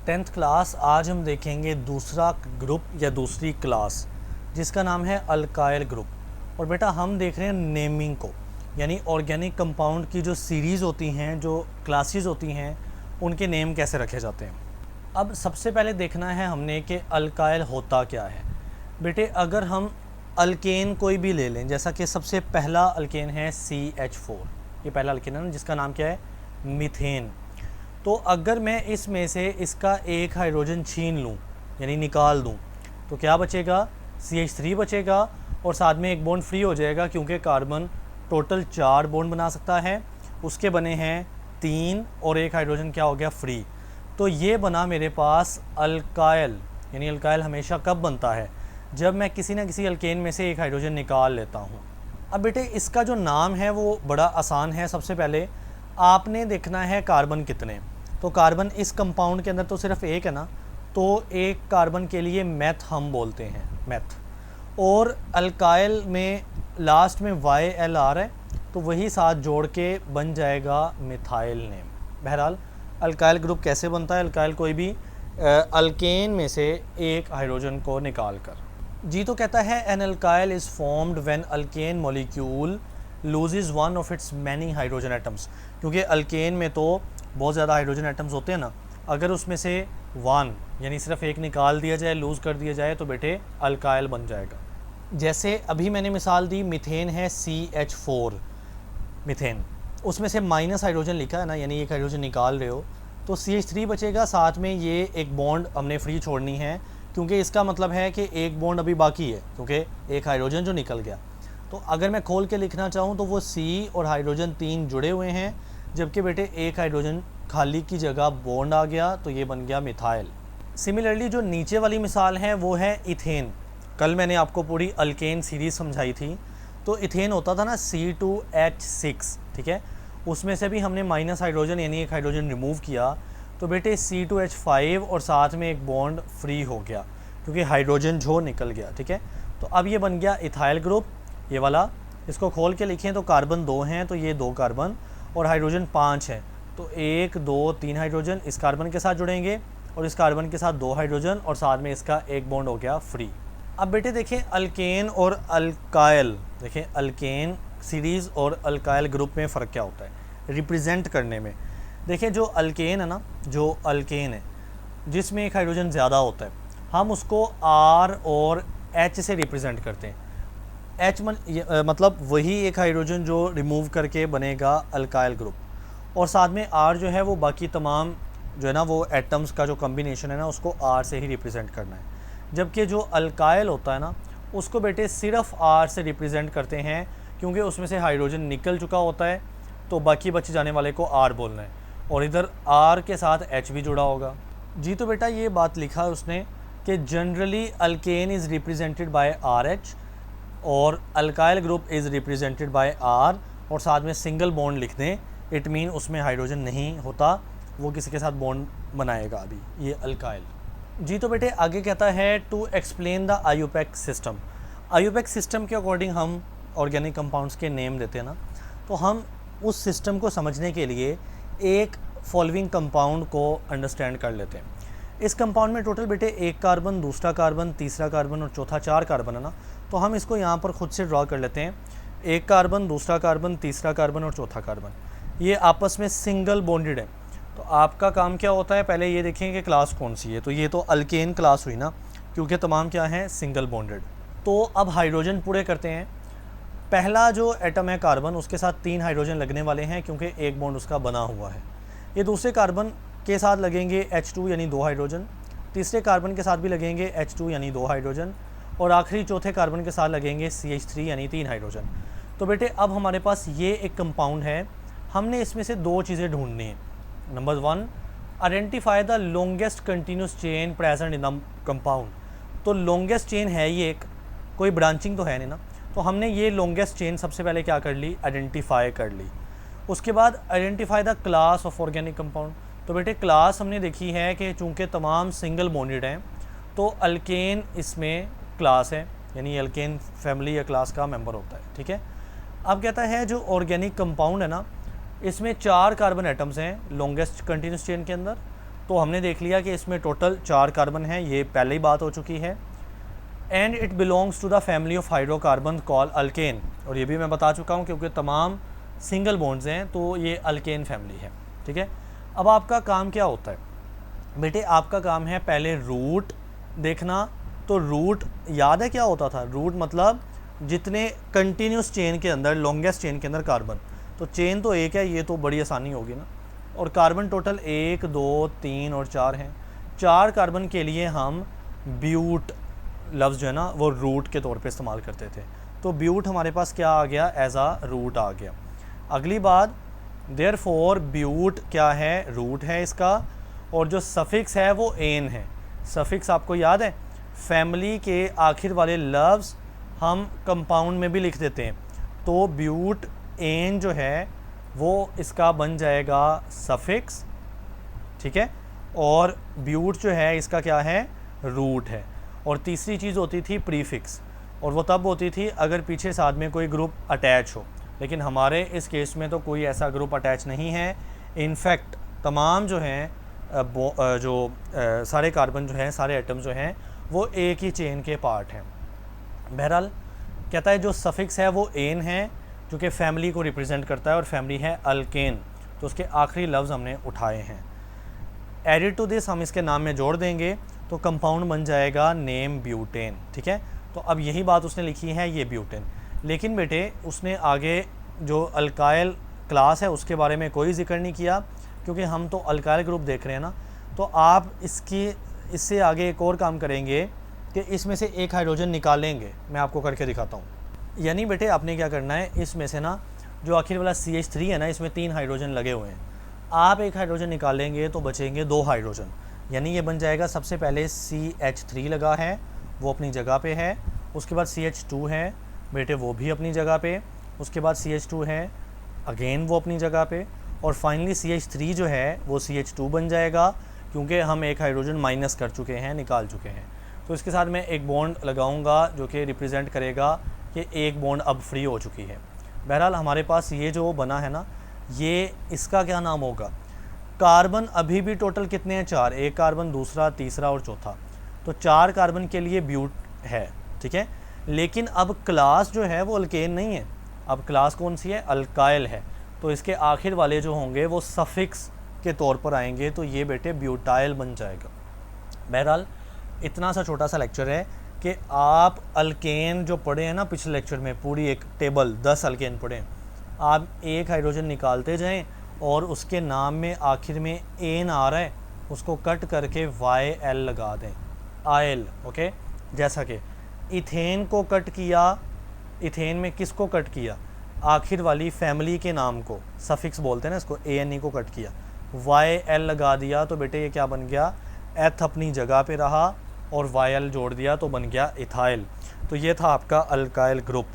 10th class. आज हम देखेंगे दूसरा ग्रुप या दूसरी क्लास जिसका नाम है अल्काइल ग्रुप। और बेटा हम देख रहे हैं नेमिंग को, यानी ऑर्गेनिक कंपाउंड की जो सीरीज़ होती हैं, जो क्लासेस होती हैं, उनके नेम कैसे रखे जाते हैं। अब सबसे पहले देखना है हमने कि अल्काइल होता क्या है। बेटे अगर हम अल्केन कोई भी ले लें, जैसा कि सबसे पहला अल्केन है CH4, ये पहला अल्केन है ना, जिसका नाम क्या है, मीथेन। तो अगर मैं इसमें से इसका एक हाइड्रोजन छीन लूँ यानी निकाल दूँ तो क्या बचेगा, CH3 बचेगा और साथ में एक बॉन्ड फ्री हो जाएगा, क्योंकि कार्बन टोटल 4 बॉन्ड बना सकता है, उसके बने हैं 3 और एक हाइड्रोजन क्या हो गया, फ्री। तो ये बना मेरे पास अल्काइल। यानी अल्काइल हमेशा कब बनता है, जब मैं किसी न किसी अल्केन में से एक हाइड्रोजन निकाल लेता हूँ। अब बेटे इसका जो नाम है वो बड़ा आसान है। सबसे पहले आपने देखना है कार्बन कितने, तो कार्बन इस कंपाउंड के अंदर तो सिर्फ एक है ना, तो एक कार्बन के लिए मैथ हम बोलते हैं, मैथ। और अल्काइल में लास्ट में YL आ रहा है, तो वही साथ जोड़ के बन जाएगा मिथाइल नेम। बहरहाल अल्काइल ग्रुप कैसे बनता है, अल्काइल कोई भी अल्केन में से एक हाइड्रोजन को निकाल कर। जी तो कहता है an alkyl is formed when alkane molecule loses one of its many hydrogen atoms. क्योंकि अल्केन में तो बहुत ज़्यादा हाइड्रोजन एटम्स होते हैं ना, अगर उसमें से वन यानी सिर्फ एक निकाल दिया जाए, लूज़ कर दिया जाए, तो बेटे अल्काइल बन जाएगा। जैसे अभी मैंने मिसाल दी, मीथेन है CH4 मीथेन, उसमें से माइनस हाइड्रोजन लिखा है ना, यानी एक हाइड्रोजन निकाल रहे हो तो CH3 बचेगा, साथ में ये एक बॉन्ड हमने फ्री छोड़नी है, क्योंकि इसका मतलब है कि एक बॉन्ड अभी बाकी है, क्योंकि एक हाइड्रोजन जो निकल गया। तो अगर मैं खोल के लिखना चाहूँ तो वो C और हाइड्रोजन 3 जुड़े हुए हैं, जबकि बेटे एक हाइड्रोजन खाली की जगह बॉन्ड आ गया, तो ये बन गया मिथाइल। सिमिलरली जो नीचे वाली मिसाल है वो है इथेन। कल मैंने आपको पूरी अल्केन सीरीज़ समझाई थी, तो इथेन होता था ना C2H6, ठीक है, उसमें से भी हमने माइनस हाइड्रोजन यानी एक हाइड्रोजन रिमूव किया, तो बेटे C2H5 और साथ में एक बॉन्ड फ्री हो गया, क्योंकि हाइड्रोजन जो निकल गया, ठीक है। तो अब ये बन गया इथाइल ग्रुप, ये वाला। इसको खोल के लिखें तो कार्बन 2 हैं, तो ये 2 कार्बन और हाइड्रोजन 5 है, तो 1 2 3 हाइड्रोजन इस कार्बन के साथ जुड़ेंगे और इस कार्बन के साथ 2 हाइड्रोजन और साथ में इसका एक बॉन्ड हो गया फ्री। अब बेटे देखें अल्केन और अल्काइल, देखें अल्केन सीरीज़ और अल्काइल ग्रुप में फ़र्क क्या होता है रिप्रेजेंट करने में। देखें जो अल्केन है ना, जो अल्केन है जिसमें एक हाइड्रोजन ज़्यादा होता है, हम उसको R और H से रिप्रेजेंट करते हैं। H मतलब वही एक हाइड्रोजन जो रिमूव करके बनेगा अल्काइल ग्रुप, और साथ में R जो है वो बाकी तमाम जो है ना वो एटम्स का जो कम्बिनेशन है ना, उसको R से ही रिप्रेजेंट करना है। जबकि जो अल्काइल होता है ना, उसको बेटे सिर्फ R से रिप्रेजेंट करते हैं, क्योंकि उसमें से हाइड्रोजन निकल चुका होता है, तो बाकी बचे जाने वाले को R बोलना है, और इधर R के साथ H भी जुड़ा होगा। जी तो बेटा ये बात लिखा है उसने कि generally alkane is represented by RH और alkyl group is represented by R, और साथ में सिंगल बॉन्ड लिख दें, इट मीन उसमें हाइड्रोजन नहीं होता, वो किसी के साथ बॉन्ड बनाएगा अभी, ये अल्काइल। जी तो बेटे आगे कहता है to explain the IUPAC system. IUPAC system के अकॉर्डिंग हम ऑर्गेनिक कंपाउंड्स के नेम देते हैं ना, तो हम उस सिस्टम को समझने के लिए एक फॉलोइंग कंपाउंड को अंडरस्टैंड कर लेते हैं। इस कंपाउंड में टोटल बेटे एक कार्बन, दूसरा कार्बन, तीसरा कार्बन और चौथा 4 कार्बन है ना, तो हम इसको यहाँ पर खुद से ड्रॉ कर लेते हैं। एक कार्बन, दूसरा कार्बन, तीसरा कार्बन और चौथा कार्बन, ये आपस में सिंगल बॉन्डेड है। तो आपका काम क्या होता है, पहले ये देखें कि क्लास कौन सी है, तो ये तो अल्केन क्लास हुई ना, क्योंकि तमाम क्या हैं, सिंगल बॉन्डेड। तो अब हाइड्रोजन पूरे करते हैं। पहला जो एटम है कार्बन, उसके साथ 3 हाइड्रोजन लगने वाले हैं, क्योंकि एक बॉन्ड उसका बना हुआ है। ये दूसरे कार्बन के साथ लगेंगे H2 यानी 2 हाइड्रोजन, तीसरे कार्बन के साथ भी लगेंगे H2 यानी 2 हाइड्रोजन, और आखिरी चौथे कार्बन के साथ लगेंगे CH3 यानी 3 हाइड्रोजन। तो बेटे अब हमारे पास ये एक कंपाउंड है, हमने इसमें से 2 चीज़ें ढूंढनी है। Number 1, identify the longest continuous chain present in the compound. तो लॉन्गेस्ट चेन है ये एक, कोई ब्रांचिंग तो है नहीं ना, तो हमने ये लॉन्गेस्ट चेन सबसे पहले क्या कर ली, आइडेंटिफाई कर ली। उसके बाद identify the class of organic compound. तो बेटे क्लास हमने देखी है कि चूँकि तमाम सिंगल बॉन्डेड हैं, तो अल्केन इसमें क्लास है, यानी अल्केन फैमिली या क्लास का मेंबर होता है, ठीक है। अब कहता है जो ऑर्गेनिक कंपाउंड है ना, इसमें 4 कार्बन एटम्स हैं लॉन्गेस्ट कंटिन्यूस चेन के अंदर, तो हमने देख लिया कि इसमें टोटल 4 कार्बन है, ये पहले ही बात हो चुकी है। And it belongs to the family of hydrocarbon call alkane, और ये भी मैं बता चुका हूँ क्योंकि तमाम सिंगल बॉन्ड्स हैं तो ये अल्केन फैमिली है। ठीक है, अब आपका काम क्या होता है बेटे, आपका काम है पहले रूट देखना। तो रूट याद है क्या होता था, रूट मतलब जितने कंटिन्यूस चेन के अंदर, लॉन्गेस्ट चेन के अंदर कार्बन, तो चेन तो एक है, ये तो बड़ी आसानी होगी ना, और कार्बन टोटल 1 2 3 और 4 हैं। 4 कार्बन के लिए हम ब्यूट लफ्ज़ जो है ना वो रूट के तौर पे इस्तेमाल करते थे, तो ब्यूट हमारे पास क्या आ गया, एज आ रूट आ गया। अगली बात, देयरफॉर ब्यूट क्या है, रूट है इसका, और जो सफिक्स है वो एन है। सफिक्स आपको याद है, फैमिली के आखिर वाले लफ्ज़ हम कंपाउंड में भी लिख देते हैं, तो ब्यूट एन जो है वो इसका बन जाएगा सफिक्स। ठीक है, और ब्यूट जो है इसका क्या है, रूट है। और तीसरी चीज़ होती थी प्रीफिक्स, और वो तब होती थी अगर पीछे साथ में कोई ग्रुप अटैच हो, लेकिन हमारे इस केस में तो कोई ऐसा ग्रुप अटैच नहीं है। इनफैक्ट तमाम जो हैं सारे कार्बन जो हैं, सारे एटम जो हैं वो एक ही चेन के पार्ट हैं। बहरहाल कहता है जो सफिक्स है वो एन है, जो कि फैमिली को रिप्रेजेंट करता है, और फैमिली है अल्केन, तो उसके आखिरी लफ्ज़ हमने उठाए हैं। एडिड टू दिस हम इसके नाम में जोड़ देंगे तो कंपाउंड बन जाएगा नेम ब्यूटेन। ठीक है, तो अब यही बात उसने लिखी है, ये ब्यूटेन। लेकिन बेटे उसने आगे जो अल्काइल क्लास है उसके बारे में कोई जिक्र नहीं किया, क्योंकि हम तो अल्काइल ग्रुप देख रहे हैं ना, तो आप इससे आगे एक और काम करेंगे कि इसमें से एक हाइड्रोजन निकालेंगे, मैं आपको करके दिखाता हूँ। यानी बेटे आपने क्या करना है, इसमें से ना जो आखिर वाला CH3 है ना, इसमें 3 हाइड्रोजन लगे हुए हैं, आप एक हाइड्रोजन निकालेंगे तो बचेंगे 2 हाइड्रोजन, यानी ये बन जाएगा सबसे पहले CH3 लगा है वो अपनी जगह पे है, उसके बाद CH2 है बेटे वो भी अपनी जगह पे, उसके बाद CH2 है अगेन वो अपनी जगह पे, और फाइनली CH3 जो है वो CH2 बन जाएगा, क्योंकि हम एक हाइड्रोजन माइनस कर चुके हैं, निकाल चुके हैं। तो इसके साथ मैं एक बॉन्ड लगाऊंगा जो कि रिप्रेजेंट करेगा कि एक बॉन्ड अब फ्री हो चुकी है। बहरहाल हमारे पास ये जो बना है ना, ये इसका क्या नाम होगा, कार्बन अभी भी टोटल कितने हैं, 4, एक कार्बन, दूसरा, तीसरा और चौथा, तो 4 कार्बन के लिए ब्यूट है। ठीक है, लेकिन अब क्लास जो है वो अल्केन नहीं है, अब क्लास कौन सी है, अल्काइल है, तो इसके आखिर वाले जो होंगे वो सफिक्स के तौर पर आएंगे, तो ये बेटे ब्यूटाइल बन जाएगा। बहरहाल इतना सा छोटा सा लेक्चर है कि आप अल्केन जो पढ़े हैं ना पिछले लेक्चर में, पूरी एक टेबल 10 अल्केन पढ़े, आप एक हाइड्रोजन निकालते जाएं और उसके नाम में आखिर में एन आ रहा है उसको कट करके YL लगा दें, आयल। ओके, जैसा कि इथेन को कट किया, इथेन में किसको कट किया, आखिर वाली फैमिली के नाम को, सफिक्स बोलते हैं ना इसको, ANE को कट किया, YL लगा दिया, तो बेटे ये क्या बन गया, एथ अपनी जगह पे रहा और YL जोड़ दिया तो बन गया इथाइल। तो ये था आपका अल्काइल ग्रुप।